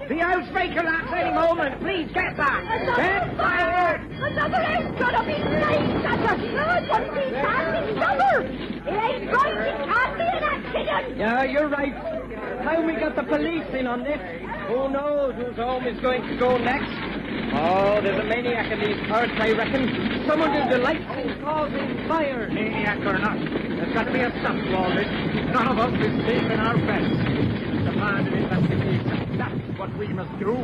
The house may collapse any moment. Please get back. Get back. Another house got up inside, Doctor. No, don't be passing cover. It ain't right. It can't be an accident. Yeah, you're right. How we got the police in on this? Who knows whose home is going to go next? Oh, there's a maniac in these parts, I reckon. Someone who delights in causing fire. Maniac or not, there's got to be a stop to all this. None of us is safe in our beds. It's a plan of investigation. That's what we must do.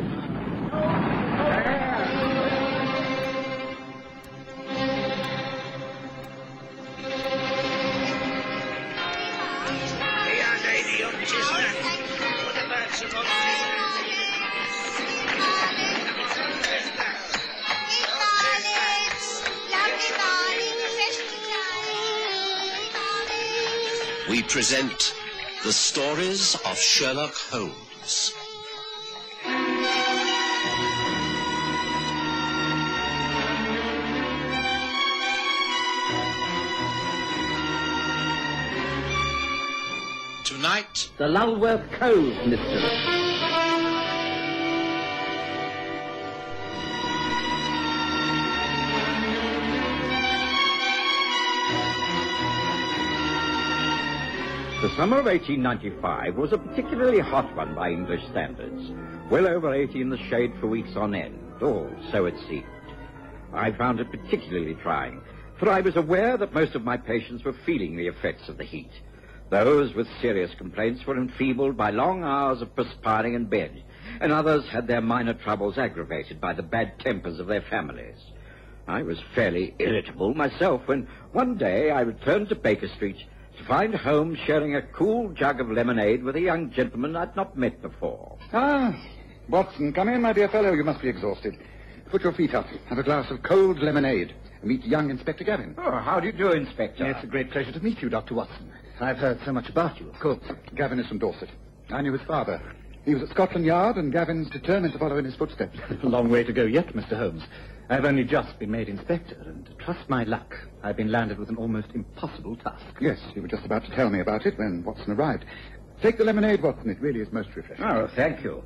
We present the Stories of Sherlock Holmes. Tonight, the Longworth Cove mystery. The summer of 1895 was a particularly hot one by English standards. Well over 80 in the shade for weeks on end, or so it seemed. I found it particularly trying, for I was aware that most of my patients were feeling the effects of the heat. Those with serious complaints were enfeebled by long hours of perspiring in bed, and others had their minor troubles aggravated by the bad tempers of their families. I was fairly irritable myself when one day I returned to Baker Street to find Holmes sharing a cool jug of lemonade with a young gentleman I'd not met before. Ah, Watson, come in, my dear fellow. You must be exhausted. Put your feet up. Have a glass of cold lemonade. Meet young Inspector Gavin. Oh, how do you do, Inspector? It's a great pleasure to meet you, Dr. Watson. I've heard so much about you, of course. Gavin is from Dorset. I knew his father. He was at Scotland Yard, and Gavin's determined to follow in his footsteps. A long way to go yet, Mr. Holmes. I've only just been made inspector, and trust my luck, I've been landed with an almost impossible task. Yes, you were just about to tell me about it when Watson arrived. Take the lemonade, Watson. It really is most refreshing. Oh, thank you.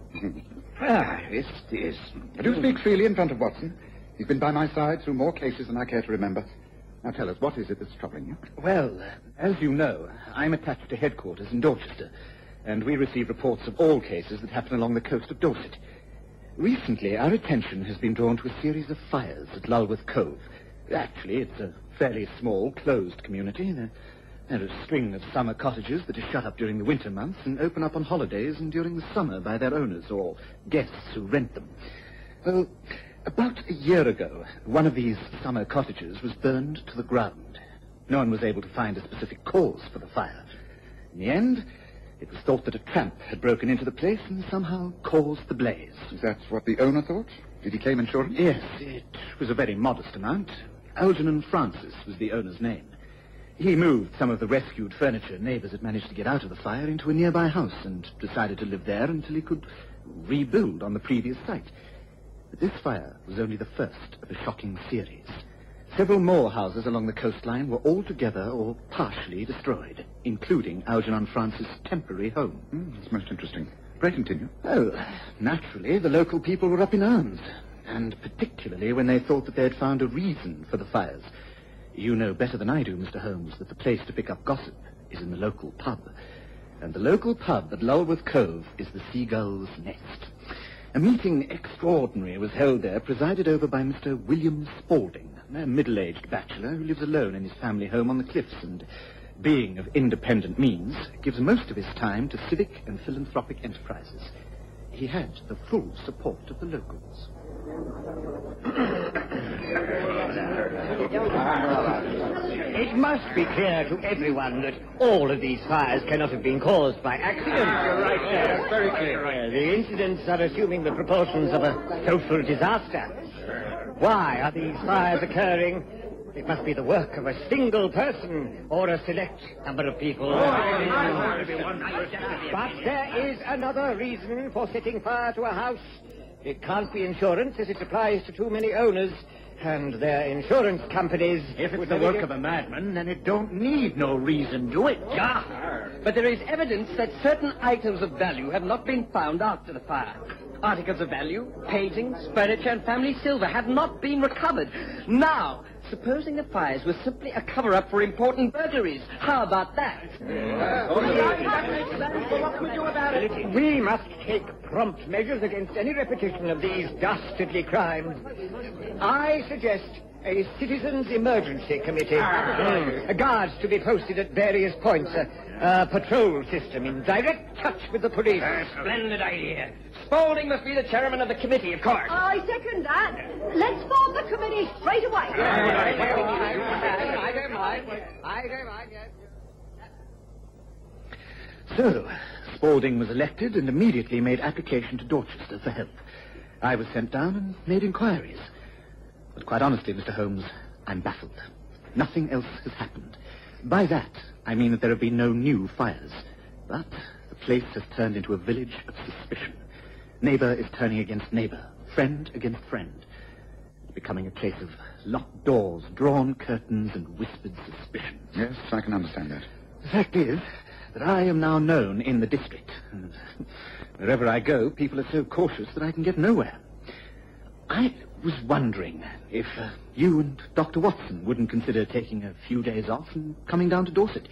Yes, it is. Do speak freely in front of Watson. He's been by my side through more cases than I care to remember. Now tell us, what is it that's troubling you? Well, as you know, I'm attached to headquarters in Dorchester, and we receive reports of all cases that happen along the coast of Dorset. Recently, our attention has been drawn to a series of fires at Longworth Cove. Actually, it's a fairly small, closed community. There are a string of summer cottages that are shut up during the winter months and open up on holidays and during the summer by their owners or guests who rent them. Well, about a year ago, one of these summer cottages was burned to the ground. No one was able to find a specific cause for the fire. In the end, it was thought that a tramp had broken into the place and somehow caused the blaze. Is that what the owner thought? Did he claim insurance? Yes, it was a very modest amount. Algernon Francis was the owner's name. He moved some of the rescued furniture neighbors had managed to get out of the fire into a nearby house and decided to live there until he could rebuild on the previous site. But this fire was only the first of a shocking series. Several more houses along the coastline were altogether or partially destroyed, including Algernon Francis' temporary home. That's most interesting. Pray continue. Oh, naturally, the local people were up in arms, and particularly when they thought that they had found a reason for the fires. You know better than I do, Mr. Holmes, that the place to pick up gossip is in the local pub. And the local pub at Longworth Cove is the Seagull's Nest. A meeting extraordinary was held there, presided over by Mr. William Spaulding, a middle-aged bachelor who lives alone in his family home on the cliffs and, being of independent means, gives most of his time to civic and philanthropic enterprises. He had the full support of the locals. It must be clear to everyone that all of these fires cannot have been caused by accident. You're right, yes, very clear. The incidents are assuming the proportions of a social disaster. Why are these fires occurring? It must be the work of a single person or a select number of people. But there is another reason for setting fire to a house. It can't be insurance, as it applies to too many owners and their insurance companies. If it's the work of a madman, then it don't need no reason, do it? Yeah, but there is evidence that certain items of value have not been found after the fire. Articles of value, paintings, furniture, and family silver had not been recovered. Now, supposing the fires were simply a cover-up for important burglaries, how about that? What can we do about it? We must take prompt measures against any repetition of these dastardly crimes. I suggest a citizens' emergency committee. Guards to be posted at various points. A patrol system in direct touch with the police. Splendid idea. Spaulding must be the chairman of the committee, of course. I second that. Let's form the committee straight away. I don't mind, yes. So, Spaulding was elected and immediately made application to Dorchester for help. I was sent down and made inquiries. But quite honestly, Mr. Holmes, I'm baffled. Nothing else has happened. By that, I mean that there have been no new fires. But the place has turned into a village of suspicion. Neighbor is turning against neighbor, friend against friend. It's becoming a place of locked doors, drawn curtains, and whispered suspicion. Yes, I can understand that. The fact is that I am now known in the district. And wherever I go, people are so cautious that I can get nowhere. I was wondering if you and Dr. Watson wouldn't consider taking a few days off and coming down to Dorset.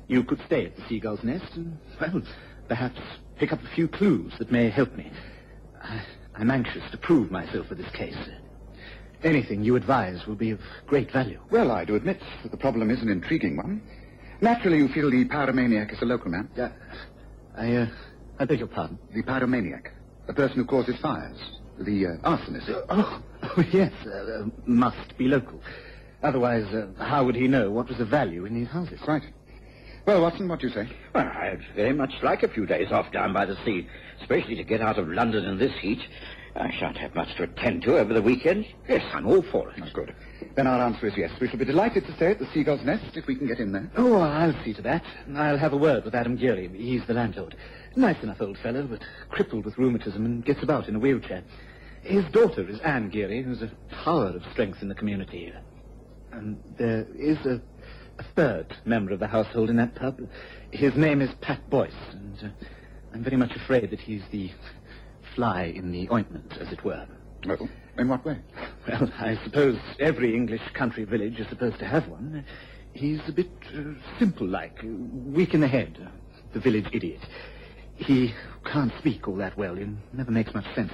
You could stay at the Seagull's Nest and, well, perhaps pick up a few clues that may help me. I'm anxious to prove myself for this case. Anything you advise will be of great value. Well, I do admit that the problem is an intriguing one. Naturally, you feel the pyromaniac is a local man. I beg your pardon? The pyromaniac. The person who causes fires. The arsonist. Oh, yes. Must be local. Otherwise, how would he know what was of value in these houses? Right. Well, Watson, what do you say? Well, I'd very much like a few days off down by the sea, especially to get out of London in this heat. I shan't have much to attend to over the weekend. Yes, I'm all for it. That's good. Then our answer is yes. We shall be delighted to stay at the Seagull's Nest if we can get in there. Oh, I'll see to that. I'll have a word with Adam Geary. He's the landlord. Nice enough old fellow, but crippled with rheumatism and gets about in a wheelchair. His daughter is Anne Geary, who's a tower of strength in the community. And there is a third member of the household in that pub. His name is Pat Boyce, and I'm very much afraid that he's the fly in the ointment, as it were. Oh, in what way? Well, I suppose every English country village is supposed to have one. He's a bit simple-like, weak in the head, the village idiot. He can't speak all that well. He never makes much sense.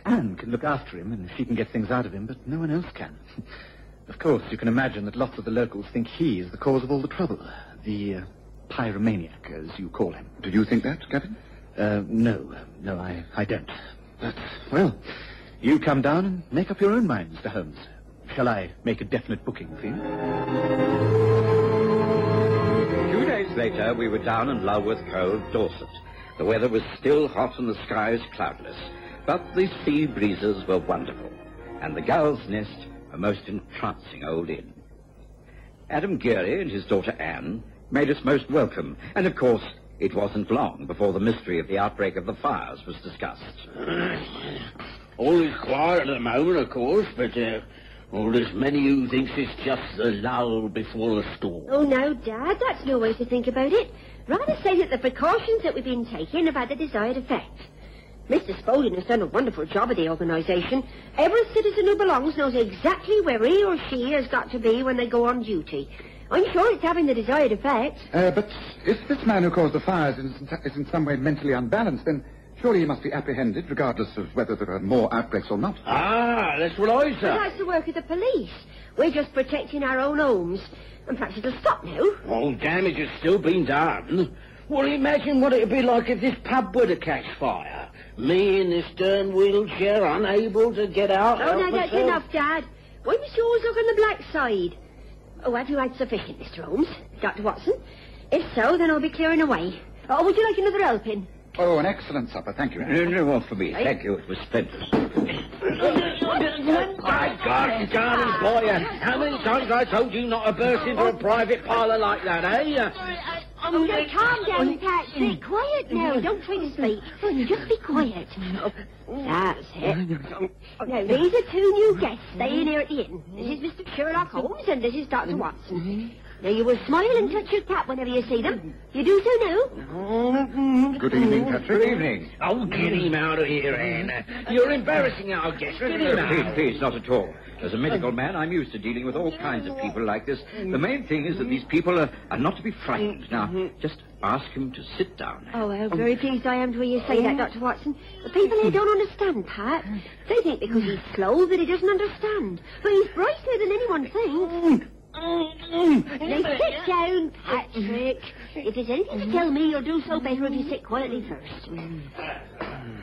Anne can look after him, and she can get things out of him, but no one else can. Of course, you can imagine that lots of the locals think he is the cause of all the trouble. The pyromaniac, as you call him. Do you think that, Captain? No, I don't. But, well, you come down and make up your own mind, Mr. Holmes. Shall I make a definite booking for you? 2 days later, we were down in Longworth Cove, Dorset. The weather was still hot and the skies cloudless, but the sea breezes were wonderful, and the Gull's Nest a most entrancing old inn. Adam Geary and his daughter Anne made us most welcome, and of course it wasn't long before the mystery of the outbreak of the fires was discussed. All is quiet at the moment, of course, but there's many who thinks it's just the lull before the storm. Oh, no, Dad, that's no way to think about it. Rather say that the precautions that we've been taking have had the desired effect. Mr. Spaulding has done a wonderful job of the organisation. Every citizen who belongs knows exactly where he or she has got to be when they go on duty. I'm sure it's having the desired effect. But if this man who caused the fires is in some way mentally unbalanced, then surely he must be apprehended, regardless of whether there are more outbreaks or not. Ah, that's what I say. But that's the work of the police. We're just protecting our own homes. And perhaps it'll stop now. All damage has still been done. Well, imagine what it'd be like if this pub were to catch fire. Me in this stern wheelchair, unable to get out. Oh, no, that's enough, Dad. Why must you always look on the black side? Oh, have you had sufficient, Mr. Holmes? Dr. Watson? If so, then I'll be clearing away. Oh, would you like another helping? Oh, an excellent supper, thank you. No more for me, thank you. It was splendid. My God, darling boy, how many times have I told you not to burst into a private parlour like that, eh? Oh, no, calm down, Pat. Stay quiet now. Don't try to speak. Just be quiet. That's it. Now, these are two new guests staying here at the inn. This is Mr. Sherlock Holmes and this is Dr. Watson. Now, you will smile and touch your cap whenever you see them. You do so now. Good evening, Patrick. Good evening. Oh, get him out of here, Anne. You're embarrassing our guest. Get him out. Please, not at all. As a medical man, I'm used to dealing with all kinds of people like this. The main thing is that these people are not to be frightened. Now, just ask him to sit down. Oh, how very pleased I am to hear you say that, Dr. Watson. The people here don't understand, Pat. They think because he's slow that he doesn't understand. But he's brighter than anyone thinks. Now, sit down, Patrick. If there's anything to tell me, you'll do so better if you sit quietly first.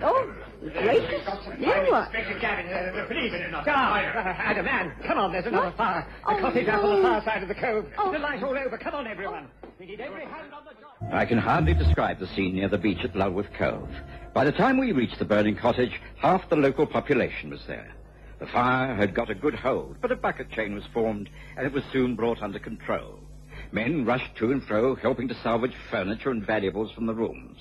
Oh, gracious. Now what? Inspector Gavin, believe it or not. Adam, Anne, come on, there's another fire. The cottage up on the far side of the cove. The light all over. Come on, everyone. We need every hand on the job. I can hardly describe the scene near the beach at Longworth Cove. By the time we reached the burning cottage, half the local population was there. The fire had got a good hold, but a bucket chain was formed, and it was soon brought under control. Men rushed to and fro, helping to salvage furniture and valuables from the rooms.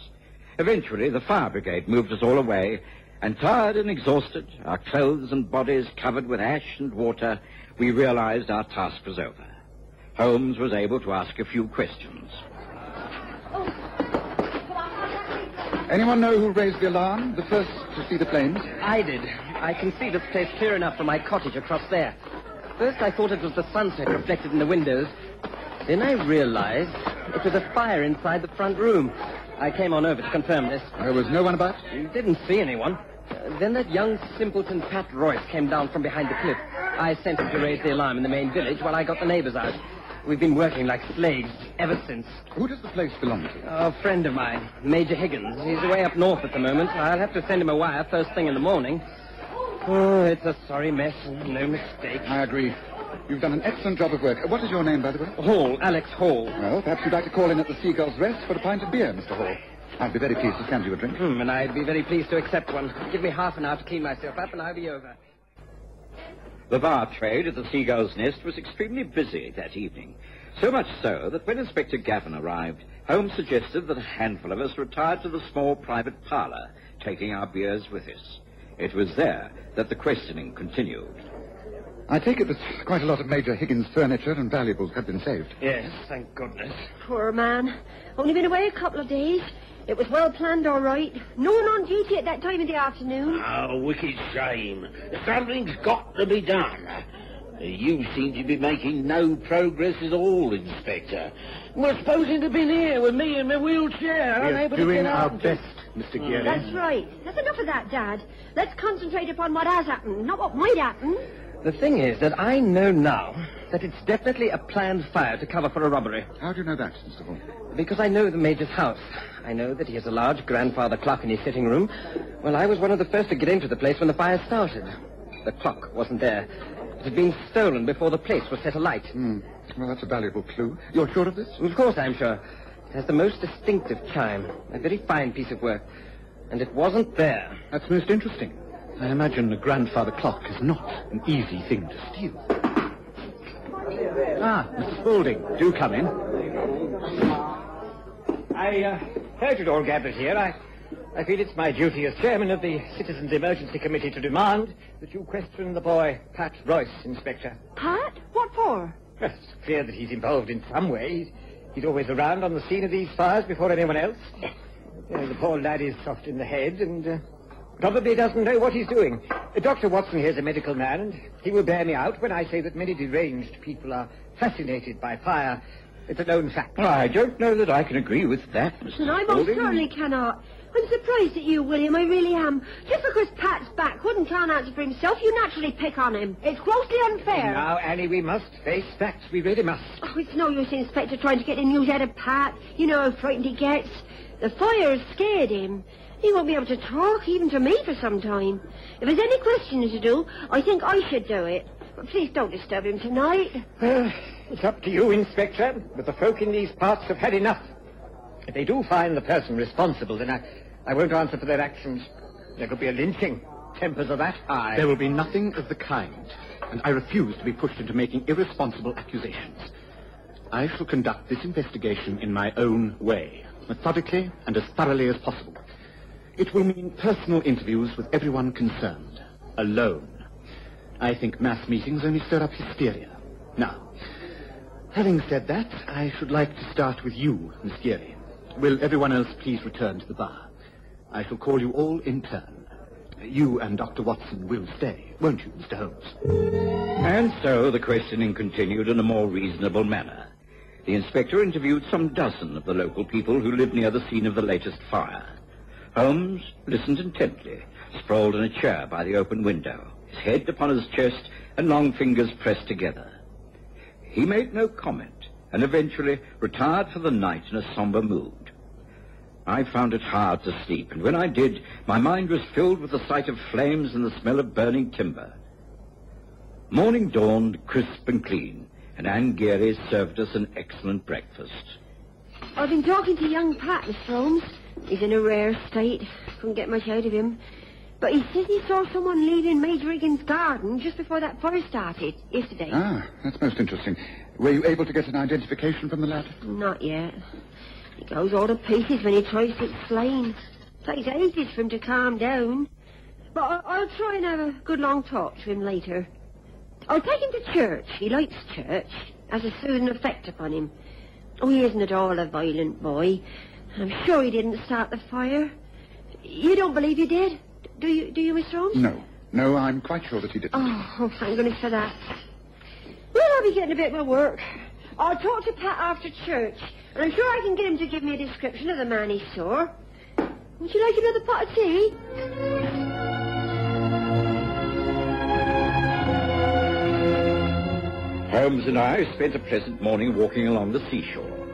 Eventually, the fire brigade moved us all away, and tired and exhausted, our clothes and bodies covered with ash and water, we realized our task was over. Holmes was able to ask a few questions. Anyone know who raised the alarm, the first to see the flames? I did. I can see this place clear enough from my cottage across there. First I thought it was the sunset reflected in the windows. Then I realized it was a fire inside the front room. I came on over to confirm this. There was no one about? Didn't see anyone. Then that young simpleton Pat Royce came down from behind the cliff. I sent him to raise the alarm in the main village while I got the neighbors out. We've been working like slaves ever since. Who does the place belong to? A friend of mine, Major Higgins. He's away up north at the moment. I'll have to send him a wire first thing in the morning. Oh, it's a sorry mess. No mistake. I agree. You've done an excellent job of work. What is your name, by the way? Hall, Alex Hall. Well, perhaps you'd like to call in at the Seagull's Rest for a pint of beer, Mr. Hall. I'd be very pleased to send you a drink. And I'd be very pleased to accept one. Give me half an hour to clean myself up and I'll be over. The bar trade at the Seagull's Nest was extremely busy that evening. So much so that when Inspector Gavin arrived, Holmes suggested that a handful of us retire to the small private parlour, taking our beers with us. It was there that the questioning continued. I take it that quite a lot of Major Higgins' furniture and valuables have been saved. Yes, thank goodness. Poor man. Only been away a couple of days. It was well planned, all right. No one on duty at that time of the afternoon. Oh, wicked shame. Something's got to be done. You seem to be making no progress at all, Inspector. We're supposing to have been here with me in my wheelchair. We're doing our best, Mr. Kerry. That's right. That's enough of that, Dad. Let's concentrate upon what has happened, not what might happen. The thing is that I know now that it's definitely a planned fire to cover for a robbery. How do you know that, Mr. Hall? Because I know the Major's house. I know that he has a large grandfather clock in his sitting room. Well, I was one of the first to get into the place when the fire started. The clock wasn't there. It had been stolen before the place was set alight. Well, that's a valuable clue. You're sure of this? Of course I'm sure. It has the most distinctive chime. A very fine piece of work. And it wasn't there. That's most interesting. I imagine a grandfather clock is not an easy thing to steal. Ah, Mr. Spaulding, do come in. I heard you'd all gathered here. I feel it's my duty as chairman of the Citizens Emergency Committee to demand that you question the boy, Pat Royce, Inspector. Pat? What for? Well, it's clear that he's involved in some way. He's always around on the scene of these fires before anyone else. The poor lad is soft in the head and probably doesn't know what he's doing. Dr. Watson here's a medical man, and he will bear me out when I say that many deranged people are fascinated by fire. It's a known fact. Well, I don't know that I can agree with that, Mr. And I most Spaulding. certainly cannot. I'm surprised at you, William, I really am. Just because Pat's backward and can't answer for himself, you naturally pick on him. It's grossly unfair. Now, Annie, we must face facts. We really must. Oh, it's no use, Inspector, trying to get the news out of Pat. You know how frightened he gets. The fire's scared him. He won't be able to talk, even to me, for some time. If there's any questioning to do, I think I should do it. But please don't disturb him tonight. It's up to you, Inspector, but the folk in these parts have had enough. If they do find the person responsible, then I won't answer for their actions. There could be a lynching. Tempers of that? There will be nothing of the kind, and I refuse to be pushed into making irresponsible accusations. I shall conduct this investigation in my own way, methodically and as thoroughly as possible. It will mean personal interviews with everyone concerned, alone. I think mass meetings only stir up hysteria. Now, Having said that, I should like to start with you, Miss Kerry. Will everyone else please return to the bar? I shall call you all in turn. You and Dr. Watson will stay, won't you, Mr. Holmes? And so the questioning continued in a more reasonable manner. The inspector interviewed some dozen of the local people who lived near the scene of the latest fire. Holmes listened intently, sprawled in a chair by the open window, his head upon his chest and long fingers pressed together. He made no comment, and eventually retired for the night in a somber mood. I found it hard to sleep, and when I did, my mind was filled with the sight of flames and the smell of burning timber. Morning dawned crisp and clean, and Anne Geary served us an excellent breakfast. I've been talking to young Pat, Mr. Holmes. He's in a rare state. Couldn't get much out of him. But he says he saw someone leaving Major Higgins' garden just before that fire started, yesterday. Ah, that's most interesting. Were you able to get an identification from the lad? Not yet. He goes all to pieces when he tries to explain. Takes ages for him to calm down. But I'll try and have a good long talk to him later. I'll take him to church. He likes church. Has a soothing effect upon him. Oh, he isn't at all a violent boy. I'm sure he didn't start the fire. You don't believe he did? Do you, Mr. Holmes? No, I'm quite sure that he didn't. Oh, thank goodness for that. Well, I'll be getting a bit more work. I'll talk to Pat after church, and I'm sure I can get him to give me a description of the man he saw. Would you like another pot of tea? Holmes and I spent a pleasant morning walking along the seashore.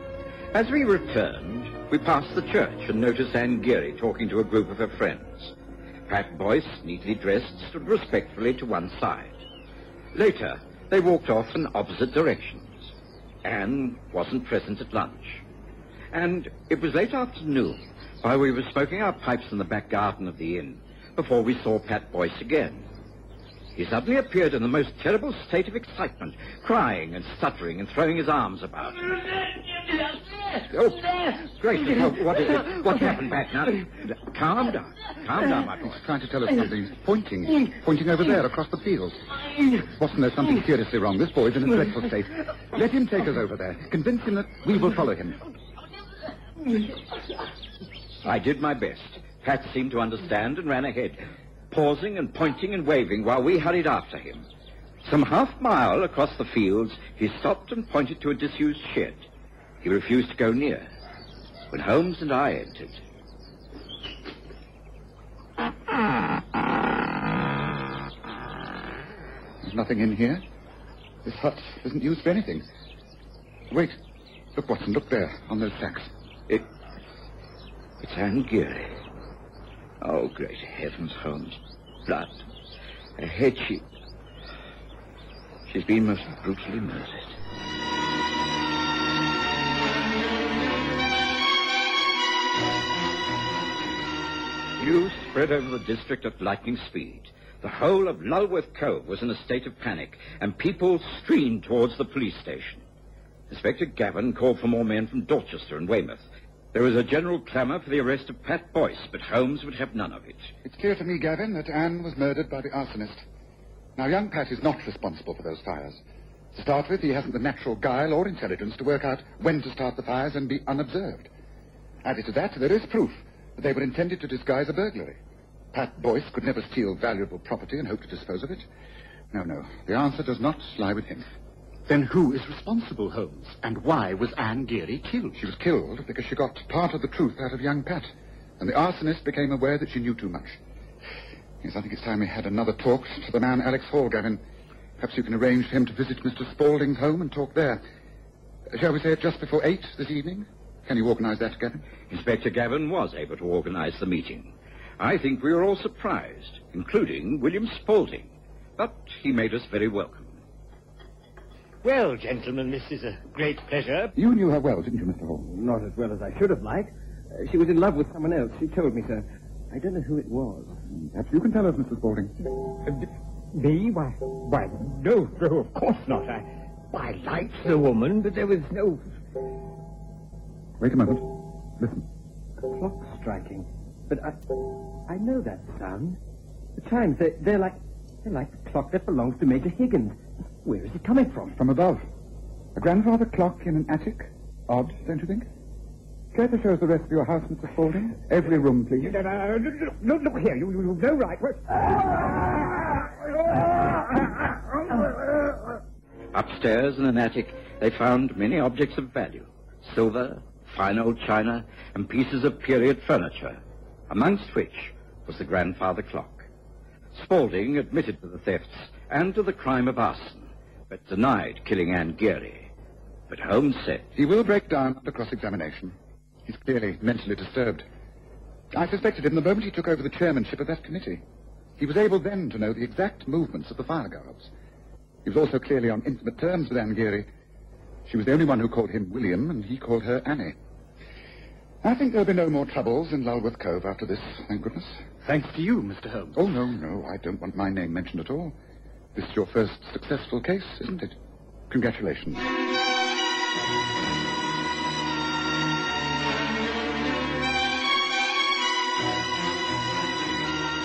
As we returned, we passed the church and noticed Anne Geary talking to a group of her friends. Pat Boyce, neatly dressed, stood respectfully to one side. Later, they walked off in opposite directions. Anne wasn't present at lunch. And it was late afternoon, while we were smoking our pipes in the back garden of the inn, before we saw Pat Boyce again. He suddenly appeared in the most terrible state of excitement, crying and stuttering and throwing his arms about. Oh, gracious, what is it? What happened, Pat? Now, calm down, my boy. He's trying to tell us something. He's pointing over there across the field. Wasn't there something seriously wrong? This boy's in a dreadful state. Let him take us over there. Convince him that we will follow him. I did my best. Pat seemed to understand and ran ahead, pausing and pointing and waving while we hurried after him. Some half-mile across the fields, he stopped and pointed to a disused shed. He refused to go near. When Holmes and I entered... There's nothing in here. This hut isn't used for anything. Wait. Look, Watson, look there, on those sacks. It's Anne Geary. Oh, great heavens, Holmes. Blood. Her head, she's been most brutally murdered. News spread over the district at lightning speed. The whole of Longworth Cove was in a state of panic, and people streamed towards the police station. Inspector Gavin called for more men from Dorchester and Weymouth. There was a general clamour for the arrest of Pat Boyce, but Holmes would have none of it. It's clear to me, Gavin, that Anne was murdered by the arsonist. Now, young Pat is not responsible for those fires. To start with, he hasn't the natural guile or intelligence to work out when to start the fires and be unobserved. Added to that, there is proof that they were intended to disguise a burglary. Pat Boyce could never steal valuable property and hope to dispose of it. No. The answer does not lie with him. Then who is responsible, Holmes? And why was Anne Geary killed? She was killed because she got part of the truth out of young Pat. And the arsonist became aware that she knew too much. Yes, I think it's time we had another talk to the man Alex Hall, Gavin. Perhaps you can arrange for him to visit Mr. Spaulding's home and talk there. Shall we say it just before 8 this evening? Can you organise that, Gavin? Inspector Gavin was able to organise the meeting. I think we were all surprised, including William Spaulding. But he made us very welcome. Well, gentlemen, this is a great pleasure. You knew her well, didn't you, Mr. Hall? Not as well as I should have liked. She was in love with someone else. She told me so. I don't know who it was. Perhaps you can tell us, Mr. Spaulding. Me? Why, no, of course not. I liked the woman, but there was no... Wait a moment. Listen. A clock striking. But I know that sound. The chimes, they're like the clock that belongs to Major Higgins. Where is it coming from? From above. A grandfather clock in an attic? Odd, don't you think? Care to show us the rest of your house, Mr. Spaulding? Every room, please. Look here, you go right. Upstairs in an attic, they found many objects of value. Silver, fine old china, and pieces of period furniture, amongst which was the grandfather clock. Spaulding admitted to the thefts and to the crime of arson, but denied killing Anne Geary. But Holmes said... He will break down under cross-examination. He's clearly mentally disturbed. I suspected him the moment he took over the chairmanship of that committee. He was able then to know the exact movements of the fire guards. He was also clearly on intimate terms with Anne Geary. She was the only one who called him William, and he called her Annie. I think there'll be no more troubles in Longworth Cove after this, thank goodness. Thanks to you, Mr. Holmes. Oh, no, I don't want my name mentioned at all. This is your first successful case, isn't it? Congratulations.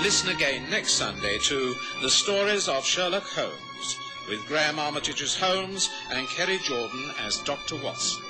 Listen again next Sunday to The Stories of Sherlock Holmes, with Graham Armitage as Holmes and Kerry Jordan as Dr. Watson.